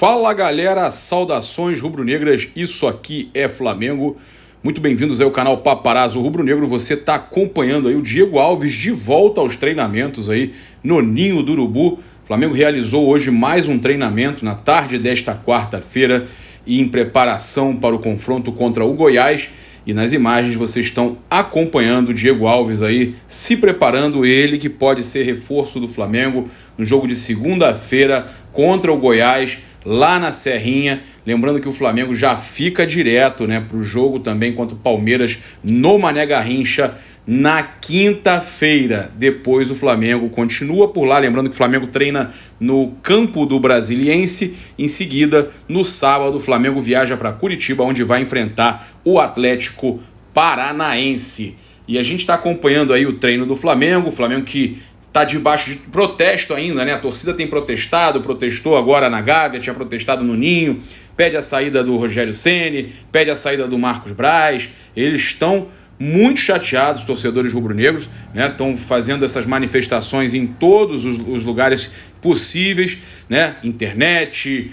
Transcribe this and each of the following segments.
Fala galera, saudações rubro-negras, isso aqui é Flamengo. Muito bem-vindos ao canal Paparazzo Rubro-Negro. Você está acompanhando aí o Diego Alves de volta aos treinamentos aí no Ninho do Urubu. O Flamengo realizou hoje mais um treinamento na tarde desta quarta-feira e em preparação para o confronto contra o Goiás. E nas imagens vocês estão acompanhando o Diego Alves aí, se preparando, ele que pode ser reforço do Flamengo no jogo de segunda-feira contra o Goiás, lá na Serrinha. Lembrando que o Flamengo já fica direto, né, para o jogo também contra o Palmeiras no Mané Garrincha na quinta-feira. Depois o Flamengo continua por lá. Lembrando que o Flamengo treina no campo do Brasiliense. Em seguida, no sábado, o Flamengo viaja para Curitiba, onde vai enfrentar o Atlético Paranaense. E a gente está acompanhando aí o treino do Flamengo. O Flamengo que está debaixo de protesto ainda, né? A torcida tem protestado, protestou agora na Gávea, tinha protestado no Ninho, pede a saída do Rogério Ceni, pede a saída do Marcos Braz. Eles estão muito chateados, os torcedores rubro-negros, né? Estão fazendo essas manifestações em todos os lugares possíveis, né? Internet,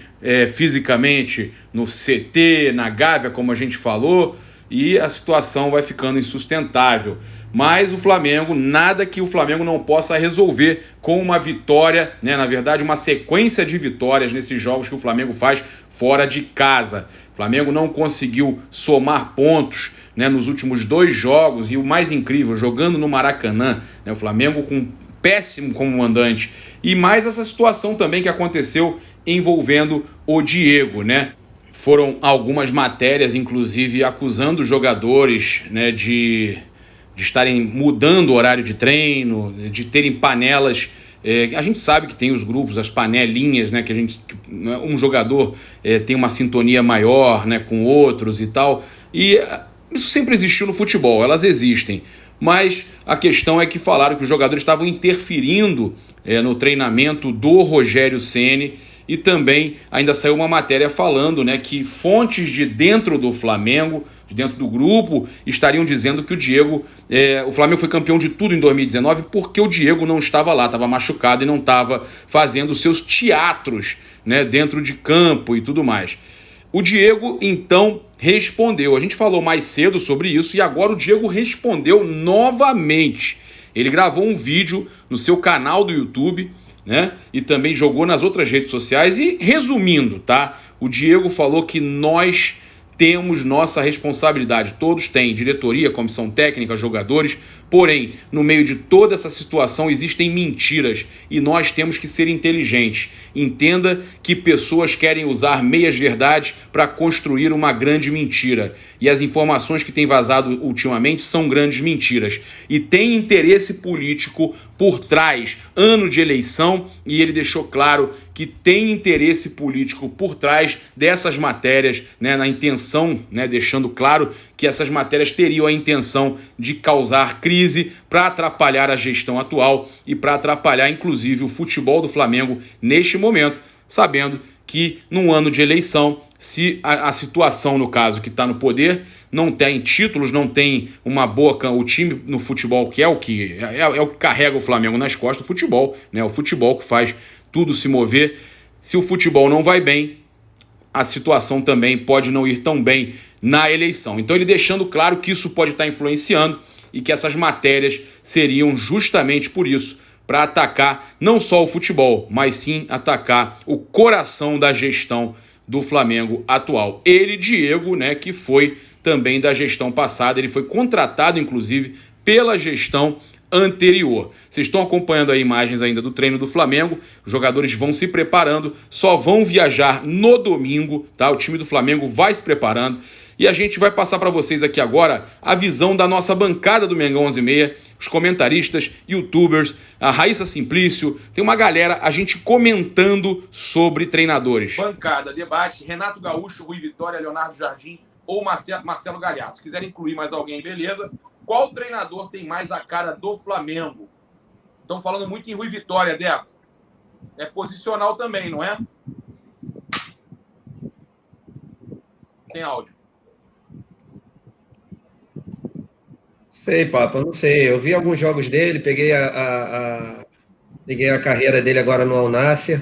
fisicamente no CT, na Gávea, como a gente falou, e a situação vai ficando insustentável. Mas o Flamengo, nada que o Flamengo não possa resolver com uma vitória, né? Na verdade, uma sequência de vitórias nesses jogos que o Flamengo faz fora de casa. O Flamengo não conseguiu somar pontos, né, nos últimos dois jogos, e o mais incrível, jogando no Maracanã, né, o Flamengo com um péssimo comandante. E mais essa situação também que aconteceu envolvendo o Diego, né? Foram algumas matérias, inclusive, acusando os jogadores, né, de estarem mudando o horário de treino, de terem panelas. A gente sabe que tem os grupos, as panelinhas, né, um jogador tem uma sintonia maior, né, com outros e tal. E isso sempre existiu no futebol, elas existem. Mas a questão é que falaram que os jogadores estavam interferindo no treinamento do Rogério Ceni. E também ainda saiu uma matéria falando, né, que fontes de dentro do Flamengo, de dentro do grupo, estariam dizendo que o Flamengo foi campeão de tudo em 2019 porque o Diego não estava lá, estava machucado e não estava fazendo seus teatros, né, dentro de campo e tudo mais. O Diego, então, respondeu. A gente falou mais cedo sobre isso e agora o Diego respondeu novamente. Ele gravou um vídeo no seu canal do YouTube, né? E também jogou nas outras redes sociais. E resumindo, tá? O Diego falou que nós temos nossa responsabilidade. Todos têm, diretoria, comissão técnica, jogadores. Porém, no meio de toda essa situação existem mentiras e nós temos que ser inteligentes. Entenda que pessoas querem usar meias-verdades para construir uma grande mentira. E as informações que têm vazado ultimamente são grandes mentiras. E tem interesse político por trás. Ano de eleição, e ele deixou claro que tem interesse político por trás dessas matérias, né, na intenção, né, deixando claro que essas matérias teriam a intenção de causar crise para atrapalhar a gestão atual e para atrapalhar, inclusive, o futebol do Flamengo neste momento, sabendo que num ano de eleição, se a situação, no caso, que está no poder, não tem títulos, não tem uma boa... O time no futebol, que é o que carrega o Flamengo nas costas, o futebol, né? O futebol que faz tudo se mover. Se o futebol não vai bem, a situação também pode não ir tão bem na eleição. Então ele deixando claro que isso pode estar influenciando e que essas matérias seriam justamente por isso, para atacar não só o futebol, mas sim atacar o coração da gestão do Flamengo atual. Ele, Diego, né, que foi também da gestão passada, ele foi contratado, inclusive, pela gestão anterior. Vocês estão acompanhando aí imagens ainda do treino do Flamengo, os jogadores vão se preparando, só vão viajar no domingo, tá? O time do Flamengo vai se preparando e a gente vai passar para vocês aqui agora a visão da nossa bancada do Mengão 11:30, os comentaristas, youtubers, a Raíssa Simplício, tem uma galera, a gente comentando sobre treinadores. Bancada, debate, Renato Gaúcho, Rui Vitória, Leonardo Jardim ou Marcelo Galhardo. Se quiserem incluir mais alguém, beleza. Qual treinador tem mais a cara do Flamengo? Estão falando muito em Rui Vitória, Deco. É posicional também, não é? Tem áudio. Sei, Papa, não sei. Eu vi alguns jogos dele, peguei a carreira dele agora no Al Nassr.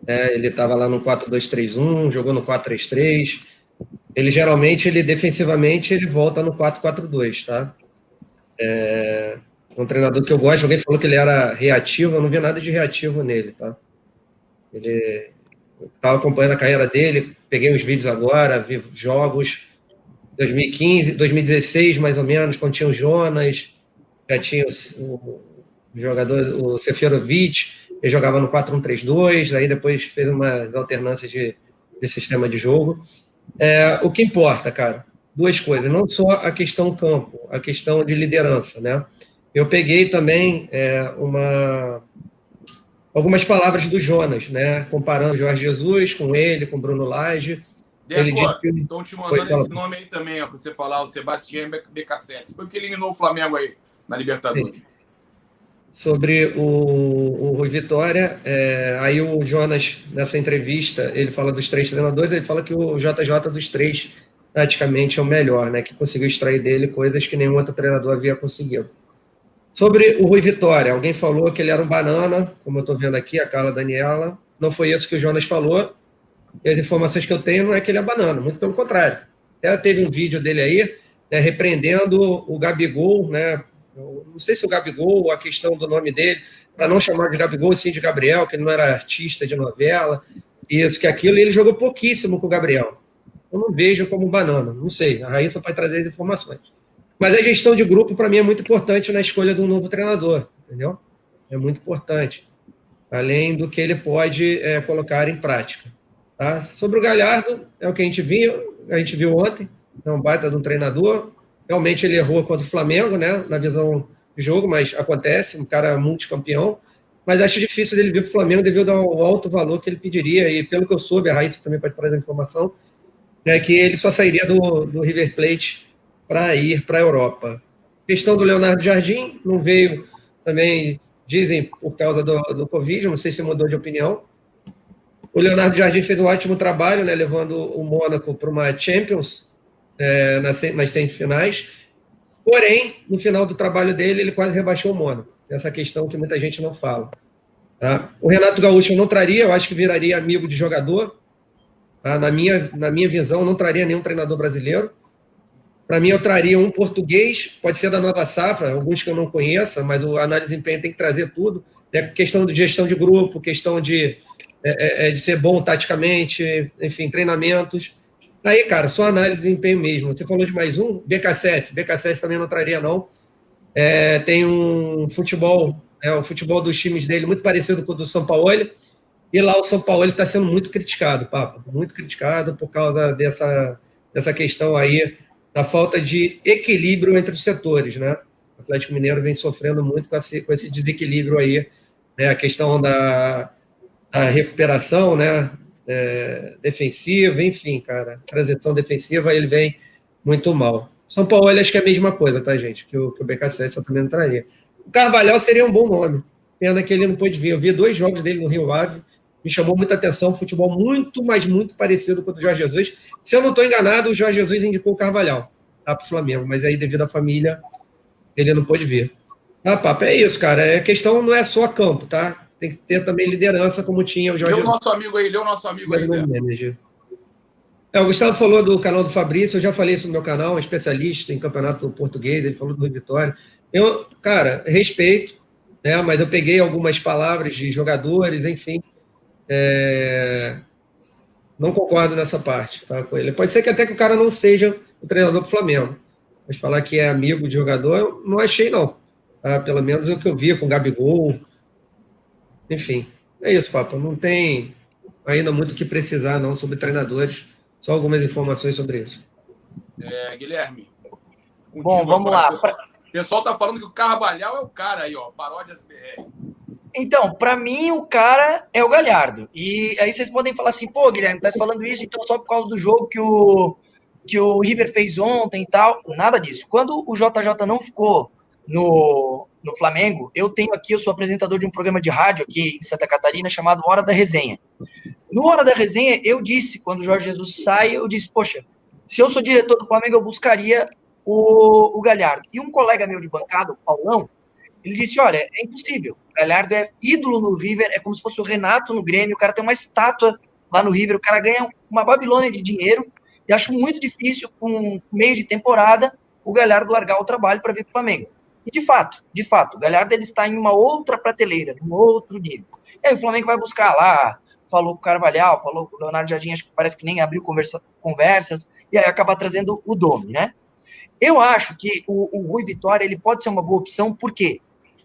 Ele estava lá no 4-2-3-1, jogou no 4-3-3. Ele geralmente, defensivamente, ele volta no 4-4-2, tá? Um treinador que eu gosto, alguém falou que ele era reativo, eu não vi nada de reativo nele, tá? Ele estava acompanhando a carreira dele, peguei uns vídeos agora, vi jogos 2015, 2016, mais ou menos, quando tinha o Jonas, já tinha o jogador, o Seferovic, ele jogava no 4-1-3-2, aí depois fez umas alternâncias de sistema de jogo. O que importa, cara, duas coisas, não só a questão campo, a questão de liderança, né? Eu peguei também algumas palavras do Jonas, né? Comparando o Jorge Jesus com ele, com o Bruno Lage. Ele disse que... Estão te mandando esse nome aí também, para você falar, o Sebastião BKSS. Foi que eliminou o Flamengo aí na Libertadores. Sim. Sobre o Rui Vitória, aí o Jonas, nessa entrevista, ele fala dos 3 treinadores, ele fala que o JJ dos 3, taticamente, é o melhor, né? Que conseguiu extrair dele coisas que nenhum outro treinador havia conseguido. Sobre o Rui Vitória, alguém falou que ele era um banana, como eu estou vendo aqui, a Carla Daniela. Não foi isso que o Jonas falou. E as informações que eu tenho não é que ele é banana, muito pelo contrário. Até teve um vídeo dele aí, né, repreendendo o Gabigol, né? Eu não sei se o Gabigol ou a questão do nome dele, para não chamar de Gabigol, sim de Gabriel, que ele não era artista de novela, isso, que aquilo, e ele jogou pouquíssimo com o Gabriel. Eu não vejo como banana, não sei, a Raíssa pode trazer as informações. Mas a gestão de grupo, para mim, é muito importante na escolha de um novo treinador, entendeu? É muito importante. Além do que ele pode colocar em prática. Tá? Sobre o Galhardo, é o que a gente viu ontem, é um baita de um treinador. Realmente ele errou contra o Flamengo, né, na visão de jogo, mas acontece, um cara multicampeão. Mas acho difícil dele vir para o Flamengo devido ao alto valor que ele pediria. E pelo que eu soube, a Raíssa também pode trazer a informação, é que ele só sairia do River Plate para ir para a Europa. Questão do Leonardo Jardim, não veio também, dizem, por causa do Covid, não sei se mudou de opinião. O Leonardo Jardim fez um ótimo trabalho, né, levando o Mônaco para uma Champions nas semifinais. Porém, no final do trabalho dele, ele quase rebaixou o Mônaco. Essa questão que muita gente não fala. Tá? O Renato Gaúcho eu não traria, eu acho que viraria amigo de jogador. Tá? Na minha visão, eu não traria nenhum treinador brasileiro. Para mim, eu traria um português, pode ser da nova safra, alguns que eu não conheça, mas o análise de desempenho tem que trazer tudo. Né? Questão de gestão de grupo, questão de ser bom taticamente, enfim, treinamentos. Aí, cara, só análise de desempenho mesmo. Você falou de mais um, BKSS também não traria, não. Tem um futebol, o futebol dos times dele muito parecido com o do São Paulo, e lá o São Paulo está sendo muito criticado, Papa, muito criticado por causa dessa questão aí, da falta de equilíbrio entre os setores, né? O Atlético Mineiro vem sofrendo muito com esse desequilíbrio aí, né? A questão da recuperação, né? Defensiva, enfim, cara, transição defensiva, ele vem muito mal. São Paulo, acho que é a mesma coisa, tá, gente? Que o BKSS eu também não traria. O Carvalhal seria um bom nome. Pena que ele não pôde vir. Eu vi 2 jogos dele no Rio Ave, me chamou muita atenção, futebol muito, mas muito parecido com o do Jorge Jesus. Se eu não estou enganado, o Jorge Jesus indicou o Carvalhal, tá, para o Flamengo, mas aí, devido à família, ele não pôde vir. Ah, Papo, é isso, cara. A questão não é só campo, tá? Tem que ter também liderança, como tinha o Jorge Jesus. Lê o nosso amigo aí. O Gustavo falou do canal do Fabrício, eu já falei isso no meu canal, um especialista em campeonato português, ele falou do Rui Vitória. Eu, cara, respeito, né, mas eu peguei algumas palavras de jogadores, enfim, não concordo nessa parte, tá, com ele. Pode ser que até que o cara não seja o treinador do Flamengo, mas falar que é amigo de jogador, eu não achei, não. Tá? Pelo menos o que eu via com o Gabigol, enfim. É isso, Papa, não tem ainda muito o que precisar, não, sobre treinadores. Só algumas informações sobre isso. Guilherme. Bom, vamos lá. O pessoal tá falando que o Carvalhal é o cara aí, ó, Paródias BR. Então, para mim, o cara é o Galhardo. E aí vocês podem falar assim, pô, Guilherme, tá falando isso então só por causa do jogo que o River fez ontem e tal. Nada disso. Quando o JJ não ficou no Flamengo, eu sou apresentador de um programa de rádio aqui em Santa Catarina chamado Hora da Resenha. No Hora da Resenha, eu disse, quando o Jorge Jesus sai, eu disse, poxa, se eu sou diretor do Flamengo, eu buscaria o Galhardo. E um colega meu de bancada, o Paulão, Ele disse, olha, é impossível. O Galhardo é ídolo no River, é como se fosse o Renato no Grêmio, o cara tem uma estátua lá no River, o cara ganha uma Babilônia de dinheiro, e acho muito difícil, com meio de temporada, o Galhardo largar o trabalho para vir para o Flamengo. E de fato, o Galhardo ele está em uma outra prateleira, num outro nível. E aí o Flamengo vai buscar lá, falou com o Carvalhal, falou com o Leonardo Jardim, acho que parece que nem abriu conversas, e aí acaba trazendo o Domi, né? Eu acho que o Rui Vitória ele pode ser uma boa opção, por quê?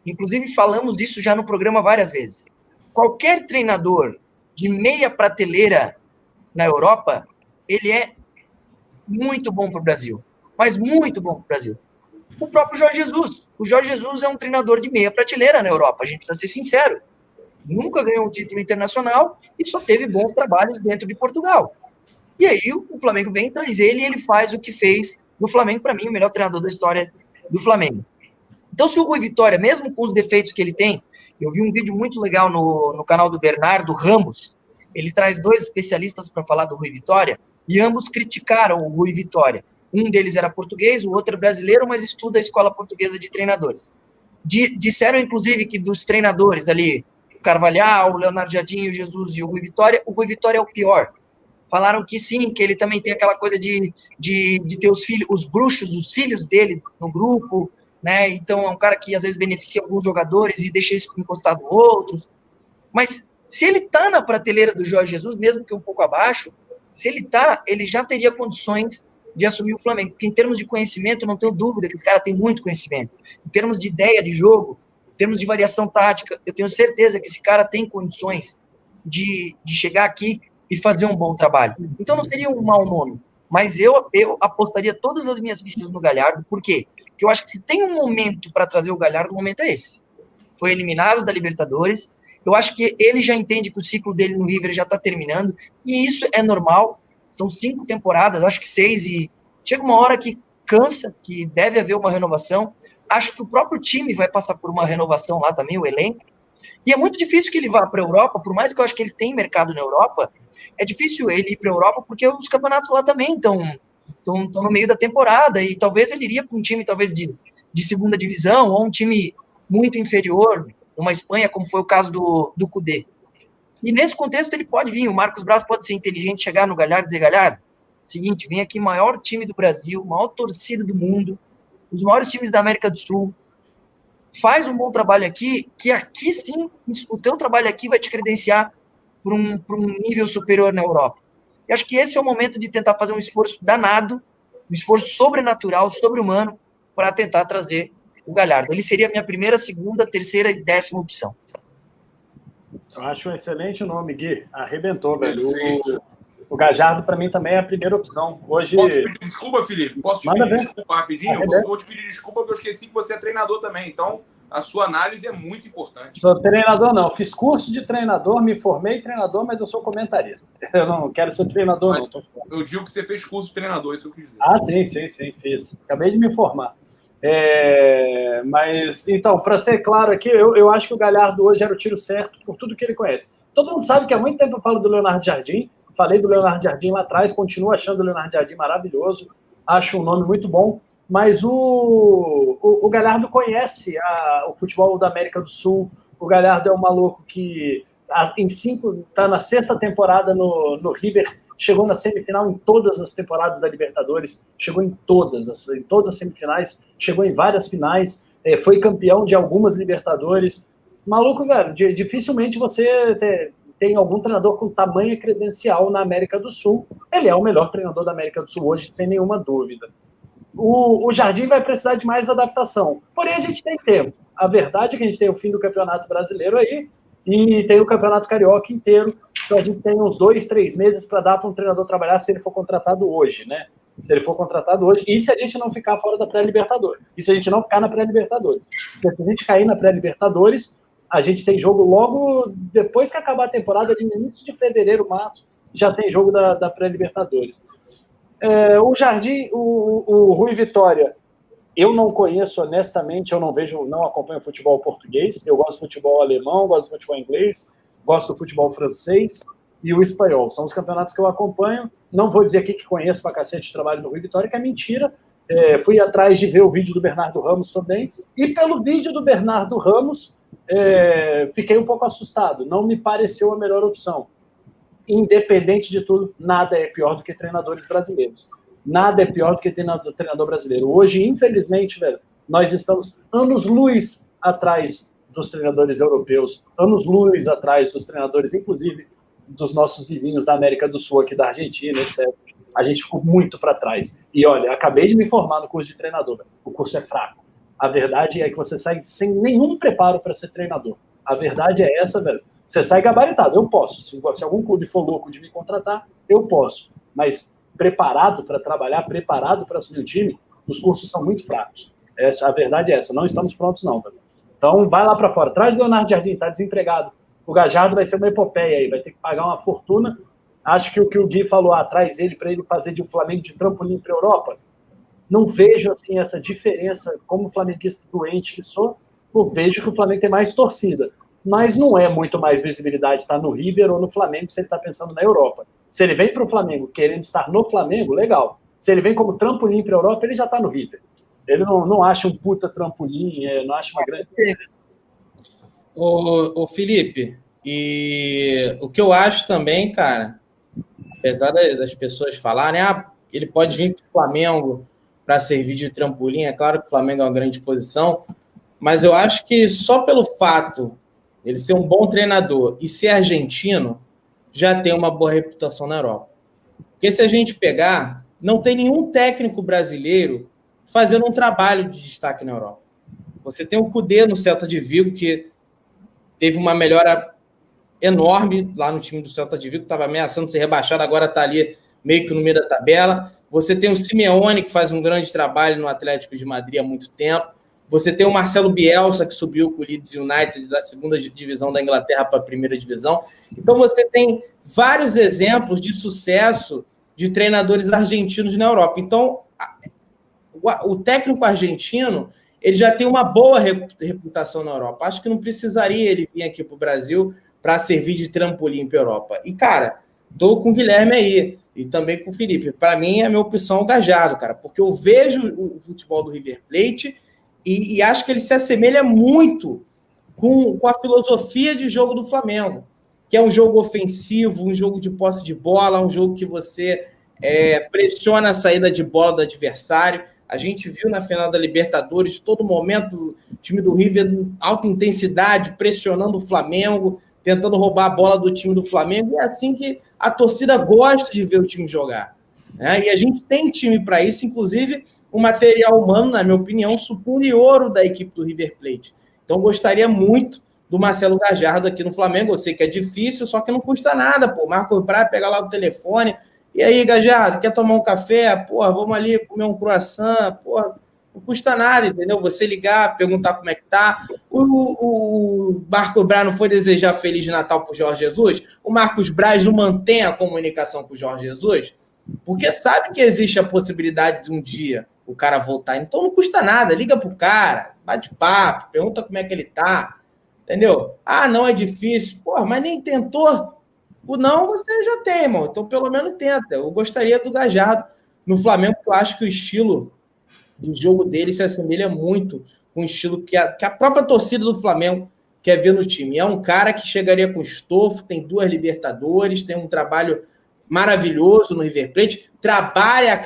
Inclusive falamos disso já no programa várias vezes. Qualquer treinador de meia prateleira na Europa, ele é muito bom para o Brasil, mas muito bom para o Brasil. O próprio Jorge Jesus. O Jorge Jesus é um treinador de meia prateleira na Europa, a gente precisa ser sincero. Nunca ganhou um título internacional e só teve bons trabalhos dentro de Portugal. E aí o Flamengo vem, traz ele e ele faz o que fez no Flamengo, para mim, o melhor treinador da história do Flamengo. Então, se o Rui Vitória, mesmo com os defeitos que ele tem, eu vi um vídeo muito legal no canal do Bernardo Ramos, ele traz 2 especialistas para falar do Rui Vitória, e ambos criticaram o Rui Vitória. Um deles era português, o outro é brasileiro, mas estuda a escola portuguesa de treinadores. Disseram, inclusive, que dos treinadores ali, o Carvalhal, o Leonardo Jardim, o Jesus e o Rui Vitória é o pior. Falaram que sim, que ele também tem aquela coisa de ter os filhos, os bruxos, os filhos dele no grupo, né? Então é um cara que às vezes beneficia alguns jogadores e deixa isso encostado outros. Mas se ele tá na prateleira do Jorge Jesus, mesmo que um pouco abaixo, se ele tá, ele já teria condições de assumir o Flamengo. Porque em termos de conhecimento, não tenho dúvida que esse cara tem muito conhecimento. Em termos de ideia de jogo, em termos de variação tática, eu tenho certeza que esse cara tem condições de chegar aqui e fazer um bom trabalho. Então não seria um mau nome, mas eu apostaria todas as minhas fichas no Galhardo. Por quê? Porque eu acho que se tem um momento para trazer o Galhardo, o momento é esse. Foi eliminado da Libertadores, eu acho que ele já entende que o ciclo dele no River já está terminando, e isso é normal, são 5 temporadas, acho que 6, e chega uma hora que cansa, que deve haver uma renovação. Acho que o próprio time vai passar por uma renovação lá também, o elenco. E é muito difícil que ele vá para a Europa, por mais que eu acho que ele tem mercado na Europa, é difícil ele ir para a Europa porque os campeonatos lá também estão no meio da temporada, e talvez ele iria para um time talvez de segunda divisão, ou um time muito inferior, uma Espanha, como foi o caso do Kudê. E nesse contexto ele pode vir, o Marcos Braz pode ser inteligente, chegar no Galhardo e dizer, Galhardo, seguinte, vem aqui, maior time do Brasil, maior torcida do mundo, os maiores times da América do Sul, faz um bom trabalho aqui, que aqui sim, o teu trabalho aqui vai te credenciar para um nível superior na Europa. Eu acho que esse é o momento de tentar fazer um esforço danado, um esforço sobrenatural, sobre-humano, para tentar trazer o Galhardo. Ele seria a minha primeira, segunda, terceira e 10ª opção. Eu acho um excelente nome, Gui. Arrebentou, velho. O Gajardo, para mim, também é a primeira opção. Hoje... Posso te pedir desculpa, Felipe? Posso te pedir desculpa rapidinho? Eu vou te pedir desculpa porque eu esqueci que você é treinador também. Então, a sua análise é muito importante. Sou treinador, não. Fiz curso de treinador, me formei treinador, mas eu sou comentarista. Eu não quero ser treinador, mas não. Eu digo que você fez curso de treinador, isso que eu quis dizer. Ah, sim, fiz. Acabei de me formar. Mas, então, para ser claro aqui, eu acho que o Galhardo hoje era o tiro certo por tudo que ele conhece. Todo mundo sabe que há muito tempo eu falo do Leonardo Jardim, falei do Leonardo Jardim lá atrás, continuo achando o Leonardo Jardim maravilhoso, acho um nome muito bom, mas o Galhardo conhece o futebol da América do Sul. O Galhardo é um maluco que está na 6ª temporada no River, chegou na semifinal em todas as temporadas da Libertadores, chegou em todas as semifinais, chegou em várias finais, foi campeão de algumas Libertadores. Maluco, velho, dificilmente você tem algum treinador com tamanha credencial na América do Sul. Ele é o melhor treinador da América do Sul hoje, sem nenhuma dúvida. O Jardim vai precisar de mais adaptação. Porém, a gente tem tempo. A verdade é que a gente tem o fim do Campeonato Brasileiro aí e tem o Campeonato Carioca inteiro. Então, a gente tem uns 2, 3 meses para dar para um treinador trabalhar se ele for contratado hoje, né? Se ele for contratado hoje. E se a gente não ficar fora da pré-Libertadores. E se a gente não ficar na pré-Libertadores. Porque se a gente cair na pré-Libertadores, a gente tem jogo logo depois que acabar a temporada, de início de fevereiro, março, já tem jogo da pré-Libertadores. O Jardim, o Rui Vitória, eu não conheço honestamente, eu não acompanho futebol português, eu gosto do futebol alemão, gosto do futebol inglês, gosto do futebol francês e o espanhol. São os campeonatos que eu acompanho. Não vou dizer aqui que conheço pra cacete o trabalho do Rui Vitória, que é mentira, Fui atrás de ver o vídeo do Bernardo Ramos também, e pelo vídeo do Bernardo Ramos, fiquei um pouco assustado. Não me pareceu a melhor opção. Independente de tudo, nada é pior do que treinadores brasileiros. Nada é pior do que treinador brasileiro. Hoje, infelizmente, velho, nós estamos anos-luz atrás dos treinadores europeus, anos-luz atrás dos treinadores, inclusive dos nossos vizinhos da América do Sul, aqui da Argentina, etc. A gente ficou muito para trás. E olha, acabei de me formar no curso de treinador. O curso é fraco. A verdade é que você sai sem nenhum preparo para ser treinador. A verdade é essa, velho. Você sai gabaritado. Eu posso. Se algum clube for louco de me contratar, eu posso. Mas preparado para trabalhar, preparado para assumir o time, os cursos são muito fracos. A verdade é essa. Não estamos prontos, não, velho. Então, vai lá para fora. Traz o Leonardo Jardim, está desempregado. O Gajardo vai ser uma epopeia aí. Vai ter que pagar uma fortuna. Acho que o que o Gui falou, traz ele para ele fazer de um Flamengo de trampolim para a Europa. Não vejo assim essa diferença, como flamenguista doente que sou, eu vejo que o Flamengo tem mais torcida. Mas não é muito mais visibilidade estar no River ou no Flamengo se ele está pensando na Europa. Se ele vem para o Flamengo querendo estar no Flamengo, legal. Se ele vem como trampolim para a Europa, ele já está no River. Ele não acha um puta trampolim, não acha uma grande... Ô Felipe, e o que eu acho também, cara, apesar das pessoas falarem, ele pode vir para o Flamengo para servir de trampolim, é claro que o Flamengo é uma grande posição, mas eu acho que só pelo fato de ele ser um bom treinador e ser argentino, já tem uma boa reputação na Europa. Porque se a gente pegar, não tem nenhum técnico brasileiro fazendo um trabalho de destaque na Europa. Você tem o Kudê no Celta de Vigo, que teve uma melhora enorme lá no time do Celta de Vigo, estava ameaçando ser rebaixado, agora está ali meio que no meio da tabela. Você tem o Simeone, que faz um grande trabalho no Atlético de Madrid há muito tempo. Você tem o Marcelo Bielsa, que subiu com o Leeds United da segunda divisão da Inglaterra para a primeira divisão. Então você tem vários exemplos de sucesso de treinadores argentinos na Europa. Então, o técnico argentino, ele já tem uma boa reputação na Europa. Acho que não precisaria ele vir aqui para o Brasil para servir de trampolim para a Europa. E, cara, estou com o Guilherme aí, e também com o Felipe. Para mim, a minha opção é o Gajardo, cara, porque eu vejo o futebol do River Plate e acho que ele se assemelha muito com a filosofia de jogo do Flamengo, que é um jogo ofensivo, um jogo de posse de bola, um jogo que você pressiona a saída de bola do adversário. A gente viu na final da Libertadores, todo momento, o time do River, alta intensidade, pressionando o Flamengo, tentando roubar a bola do time do Flamengo. É assim que a torcida gosta de ver o time jogar, né? E a gente tem time para isso, inclusive um material humano, na minha opinião, superior da equipe do River Plate. Então, gostaria muito do Marcelo Gajardo aqui no Flamengo. Eu sei que é difícil, só que não custa nada, pô. Marcos Braz, pega lá o telefone. E aí, Gajardo, quer tomar um café? Porra, vamos ali comer um croissant. Porra, não custa nada, entendeu? Você ligar, perguntar como é que tá. O Marcos Braz não foi desejar Feliz Natal pro Jorge Jesus? O Marcos Braz não mantém a comunicação com o Jorge Jesus? Porque sabe que existe a possibilidade de um dia o cara voltar. Então não custa nada, liga pro cara, bate papo, pergunta como é que ele tá, entendeu? Não, é difícil. Porra, mas nem tentou. O não você já tem, irmão. Então pelo menos tenta. Eu gostaria do Gajardo no Flamengo, porque eu acho que o estilo do jogo dele se assemelha muito com o estilo que a própria torcida do Flamengo quer ver no time. É um cara que chegaria com estofo, tem 2 Libertadores, tem um trabalho maravilhoso no River Plate, trabalha a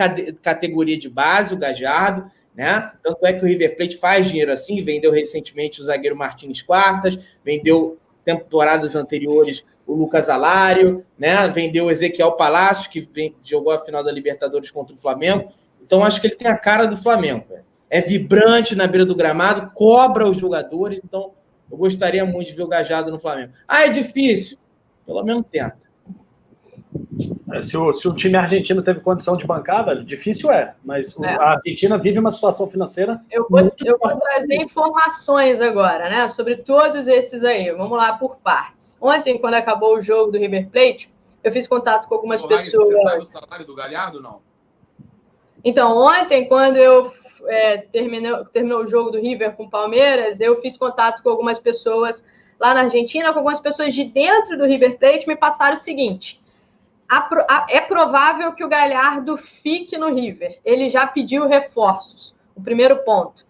categoria de base, o Gajardo, né? Tanto é que o River Plate faz dinheiro assim, vendeu recentemente o zagueiro Martins Quartas, vendeu temporadas anteriores o Lucas Alário, né? Vendeu o Ezequiel Palacios, que jogou a final da Libertadores contra o Flamengo. Então, acho que ele tem a cara do Flamengo. É vibrante na beira do gramado, cobra os jogadores. Então, eu gostaria muito de ver o Gajardo no Flamengo. É difícil? Pelo menos tenta. Se o time argentino teve condição de bancar, velho, difícil mas a Argentina vive uma situação financeira... Eu vou trazer informações agora, né, sobre todos esses aí. Vamos lá por partes. Ontem, quando acabou o jogo do River Plate, eu fiz contato com algumas pessoas... Você sabe o salário do Galhardo, não? Então, ontem, quando eu terminou o jogo do River com o Palmeiras, eu fiz contato com algumas pessoas lá na Argentina, com algumas pessoas de dentro do River Plate, me passaram o seguinte... É provável que o Galhardo fique no River. Ele já pediu reforços. O primeiro ponto.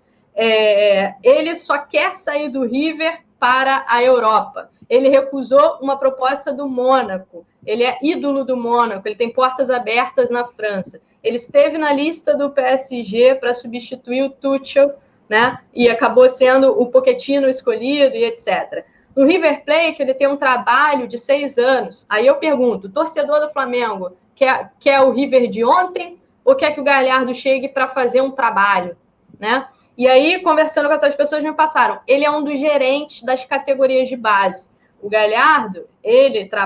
Ele só quer sair do River para a Europa. Ele recusou uma proposta do Mônaco. Ele é ídolo do Mônaco. Ele tem portas abertas na França. Ele esteve na lista do PSG para substituir o Tuchel, né? E acabou sendo o Pochettino escolhido e etc. No River Plate, ele tem um trabalho de 6 anos. Aí eu pergunto, o torcedor do Flamengo quer o River de ontem ou quer que o Galhardo chegue para fazer um trabalho, né? E aí, conversando com essas pessoas, me passaram. Ele é um dos gerentes das categorias de base. O Galhardo,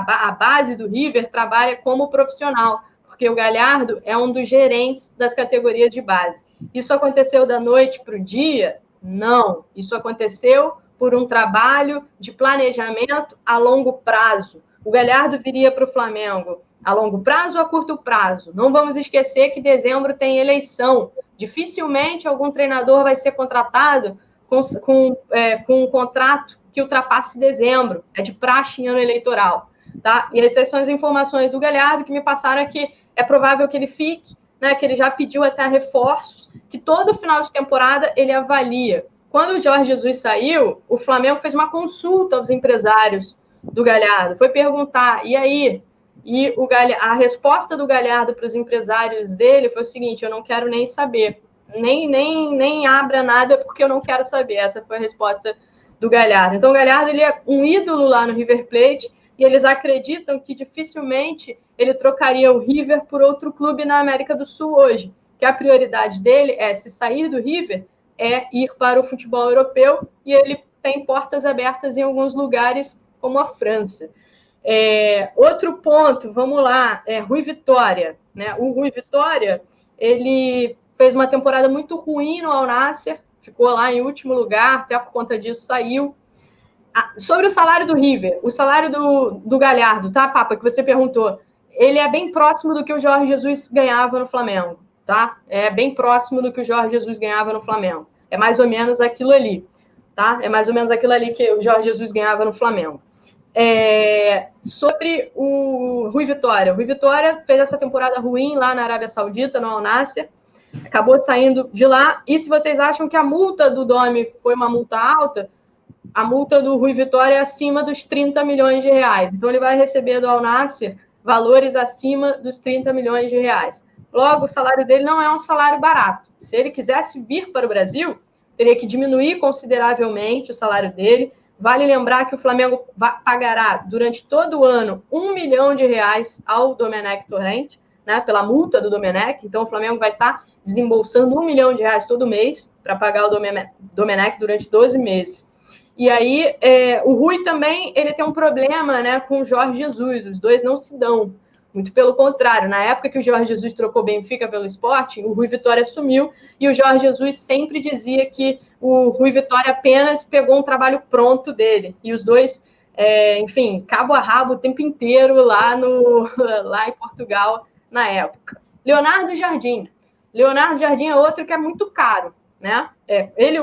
a base do River trabalha como profissional, porque o Galhardo é um dos gerentes das categorias de base. Isso aconteceu da noite para o dia? Não. Isso aconteceu por um trabalho de planejamento a longo prazo. O Galhardo viria para o Flamengo a longo prazo ou a curto prazo? Não vamos esquecer que dezembro tem eleição. Dificilmente algum treinador vai ser contratado com um contrato que ultrapasse dezembro. É de praxe em ano eleitoral. Tá? E essas são as informações do Galhardo que me passaram que é provável que ele fique, né, que ele já pediu até reforços, que todo final de temporada ele avalia. Quando o Jorge Jesus saiu, o Flamengo fez uma consulta aos empresários do Galhardo. Foi perguntar, e aí? E a resposta do Galhardo para os empresários dele foi o seguinte, eu não quero nem saber. Nem abra nada porque eu não quero saber. Essa foi a resposta do Galhardo. Então, o Galhardo ele é um ídolo lá no River Plate e eles acreditam que dificilmente ele trocaria o River por outro clube na América do Sul hoje. Que a prioridade dele é, se sair do River, é ir para o futebol europeu e ele tem portas abertas em alguns lugares, como a França. Outro ponto, vamos lá, Rui Vitória. Né? O Rui Vitória, ele fez uma temporada muito ruim no Al Nassr, ficou lá em último lugar, até por conta disso saiu. Sobre o salário do River, o salário do Galhardo, tá, Papa, que você perguntou, ele é bem próximo do que o Jorge Jesus ganhava no Flamengo, tá? É bem próximo do que o Jorge Jesus ganhava no Flamengo. É mais ou menos aquilo ali, tá? É mais ou menos aquilo ali que o Jorge Jesus ganhava no Flamengo. Sobre o Rui Vitória. O Rui Vitória fez essa temporada ruim lá na Arábia Saudita, no Al Nassr, acabou saindo de lá. E se vocês acham que a multa do Domi foi uma multa alta, a multa do Rui Vitória é acima dos 30 milhões de reais. Então, ele vai receber do Al Nassr valores acima dos 30 milhões de reais. Logo, o salário dele não é um salário barato. Se ele quisesse vir para o Brasil, teria que diminuir consideravelmente o salário dele. Vale lembrar que o Flamengo pagará durante todo o ano 1 milhão de reais ao Domenech Torrent, né, pela multa do Domenech. Então, o Flamengo vai estar desembolsando 1 milhão de reais todo mês para pagar o Domenech durante 12 meses. E aí, o Rui também ele tem um problema, né, com o Jorge Jesus. Os dois não se dão. Muito pelo contrário. Na época que o Jorge Jesus trocou o Benfica pelo Sporting, o Rui Vitória sumiu e o Jorge Jesus sempre dizia que o Rui Vitória apenas pegou um trabalho pronto dele. E os dois, enfim, cabo a rabo o tempo inteiro lá em Portugal na época. Leonardo Jardim. Leonardo Jardim é outro que é muito caro, né?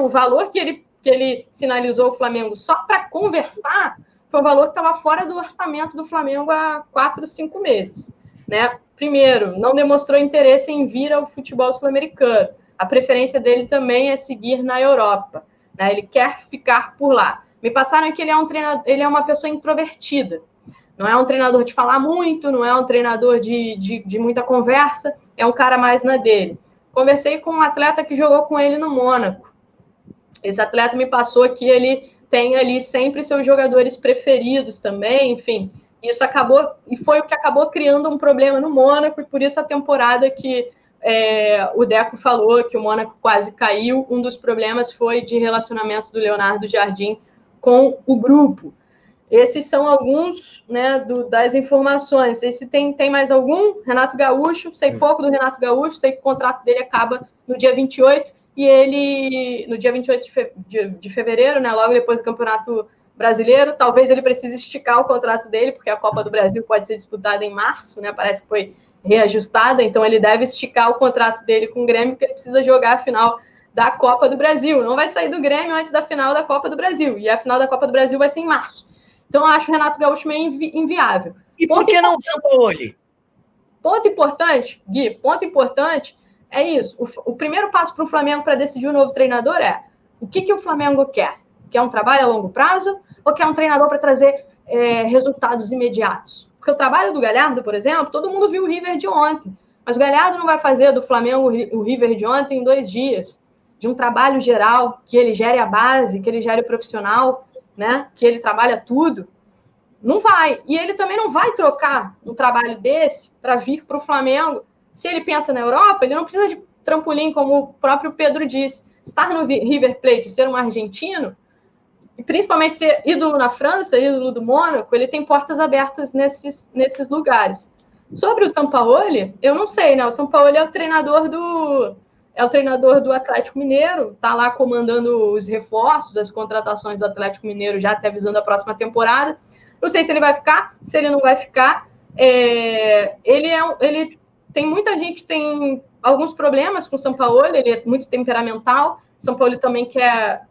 O valor que ele sinalizou o Flamengo só para conversar foi o valor que estava fora do orçamento do Flamengo há 4, 5 meses. Né? Primeiro, não demonstrou interesse em vir ao futebol sul-americano. A preferência dele também é seguir na Europa. Né? Ele quer ficar por lá. Me passaram que ele é uma pessoa introvertida. Não é um treinador de falar muito, não é um treinador de muita conversa, é um cara mais na dele. Conversei com um atleta que jogou com ele no Mônaco. Esse atleta me passou que ele tem ali sempre seus jogadores preferidos também, enfim. Isso foi o que acabou criando um problema no Mônaco, e por isso a temporada que o Deco falou que o Mônaco quase caiu, um dos problemas foi de relacionamento do Leonardo Jardim com o grupo. Esses são alguns, né, das informações. Se tem mais algum? Renato Gaúcho, sei pouco do Renato Gaúcho, sei que o contrato dele acaba no dia 28, e ele, no dia 28 de fevereiro, né, logo depois do Campeonato Brasileiro, talvez ele precise esticar o contrato dele, porque a Copa do Brasil pode ser disputada em março, né, parece que foi reajustada, então ele deve esticar o contrato dele com o Grêmio, porque ele precisa jogar a final da Copa do Brasil. Não vai sair do Grêmio antes da final da Copa do Brasil, e a final da Copa do Brasil vai ser em março. Então, eu acho o Renato Gaúcho meio inviável. E por que não o Sampaoli? ponto importante, Gui, ponto importante é isso. O primeiro passo para o Flamengo para decidir o novo treinador é o que o Flamengo quer? Quer um trabalho a longo prazo ou quer um treinador para trazer resultados imediatos? Porque o trabalho do Galhardo, por exemplo, todo mundo viu o River de ontem. Mas o Galhardo não vai fazer do Flamengo o River de ontem em 2 dias. De um trabalho geral, que ele gere a base, que ele gere o profissional, né? Que ele trabalha tudo. Não vai. E ele também não vai trocar um trabalho desse para vir para o Flamengo. Se ele pensa na Europa, ele não precisa de trampolim, como o próprio Pedro disse. Estar no River Plate, ser um argentino, e principalmente ser ídolo na França, ídolo do Mônaco, ele tem portas abertas nesses lugares. Sobre o Sampaoli, eu não sei, né? O Sampaoli é o treinador do Atlético Mineiro, tá lá comandando os reforços, as contratações do Atlético Mineiro, já até avisando a próxima temporada. Não sei se ele vai ficar, se ele não vai ficar. Ele tem muita gente que tem alguns problemas com o Sampaoli, ele é muito temperamental. O Sampaoli também quer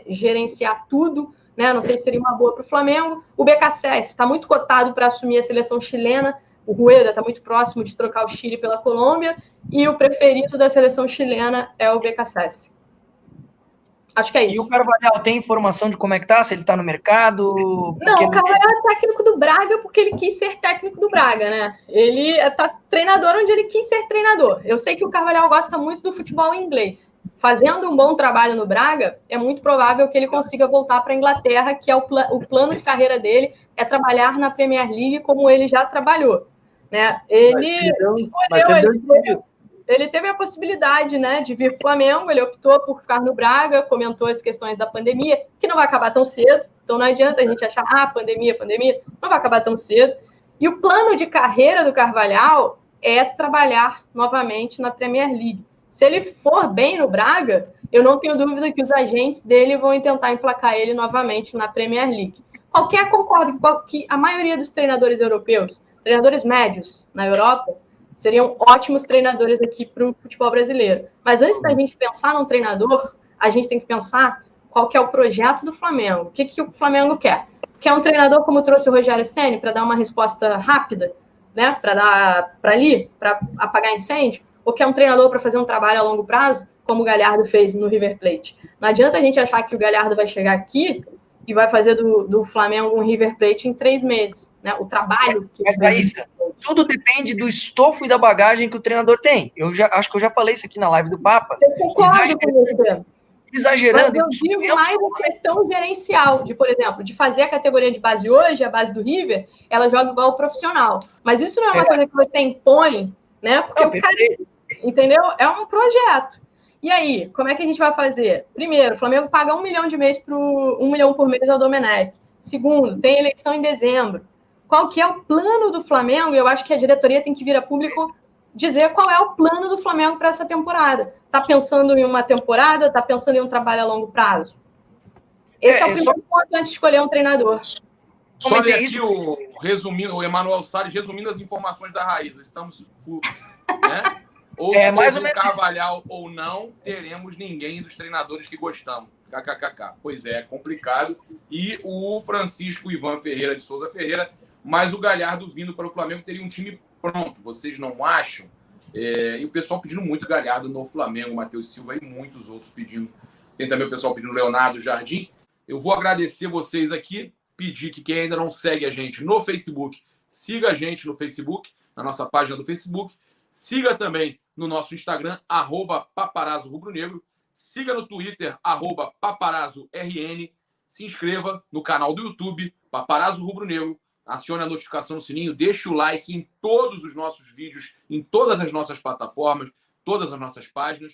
gerenciar tudo, né? Não sei se seria uma boa para o Flamengo. O BKSS está muito cotado para assumir a seleção chilena. O Rueda está muito próximo de trocar o Chile pela Colômbia. E o preferido da seleção chilena é o BKSS. Acho que é isso. E o Carvalhal tem informação de como é que tá? Se ele tá no mercado? Não, o Carvalhal é técnico do Braga porque ele quis ser técnico do Braga, né? Ele tá treinador onde ele quis ser treinador. Eu sei que o Carvalhal gosta muito do futebol inglês. Fazendo um bom trabalho no Braga, é muito provável que ele consiga voltar para a Inglaterra, que é o plano de carreira dele, é trabalhar na Premier League como ele já trabalhou. Né? Ele teve a possibilidade, né, de vir para o Flamengo, ele optou por ficar no Braga, comentou as questões da pandemia, que não vai acabar tão cedo, então não adianta a gente achar, pandemia, não vai acabar tão cedo. E o plano de carreira do Carvalhal é trabalhar novamente na Premier League. Se ele for bem no Braga, eu não tenho dúvida que os agentes dele vão tentar emplacar ele novamente na Premier League. Concordo que a maioria dos treinadores europeus, treinadores médios na Europa, seriam ótimos treinadores aqui para o futebol brasileiro. Mas antes da gente pensar num treinador, a gente tem que pensar qual que é o projeto do Flamengo. O que o Flamengo quer? Quer um treinador como trouxe o Rogério Ceni para dar uma resposta rápida, né? Para apagar incêndio? Ou quer um treinador para fazer um trabalho a longo prazo, como o Galhardo fez no River Plate? Não adianta a gente achar que o Galhardo vai chegar aqui e vai fazer do Flamengo um River Plate em 3 meses. Né? O trabalho... Mas, Thaísa, tudo depende do estofo e da bagagem que o treinador tem. Acho que eu já falei isso aqui na live do Papa. Eu concordo com você. Exagerando. Mas eu digo mais a questão gerencial, por exemplo, de fazer a categoria de base hoje, a base do River, ela joga igual o profissional. Mas isso não é uma coisa que você impõe, né? Porque o cara, entendeu? É um projeto. E aí, como é que a gente vai fazer? Primeiro, o Flamengo paga 1 milhão de mês $1 milhão por mês ao Domenech. Segundo, tem eleição em dezembro. Qual que é o plano do Flamengo? Eu acho que a diretoria tem que vir a público dizer qual é o plano do Flamengo para essa temporada. Está pensando em uma temporada? Está pensando em um trabalho a longo prazo? Esse é o primeiro ponto antes de escolher um treinador. Só ler aqui o Emanuel Salles resumindo as informações da Raíza. Estamos... né? Ou mais ou menos Carvalhal ou não, teremos ninguém dos treinadores que gostamos. KKKK. Pois é complicado. E o Francisco Ivan Ferreira de Souza Ferreira, mas o Galhardo vindo para o Flamengo teria um time pronto. Vocês não acham? E o pessoal pedindo muito Galhardo no Flamengo, Matheus Silva e muitos outros pedindo. Tem também o pessoal pedindo Leonardo Jardim. Eu vou agradecer vocês aqui, pedir que quem ainda não segue a gente no Facebook, siga a gente no Facebook, na nossa página do Facebook. Siga também no nosso Instagram, @paparazzo-rubro-negro. Siga no Twitter, @paparazzo-rn. Se inscreva no canal do YouTube, Paparazzo Rubro-Negro. Acione a notificação no sininho, deixe o like em todos os nossos vídeos, em todas as nossas plataformas, todas as nossas páginas.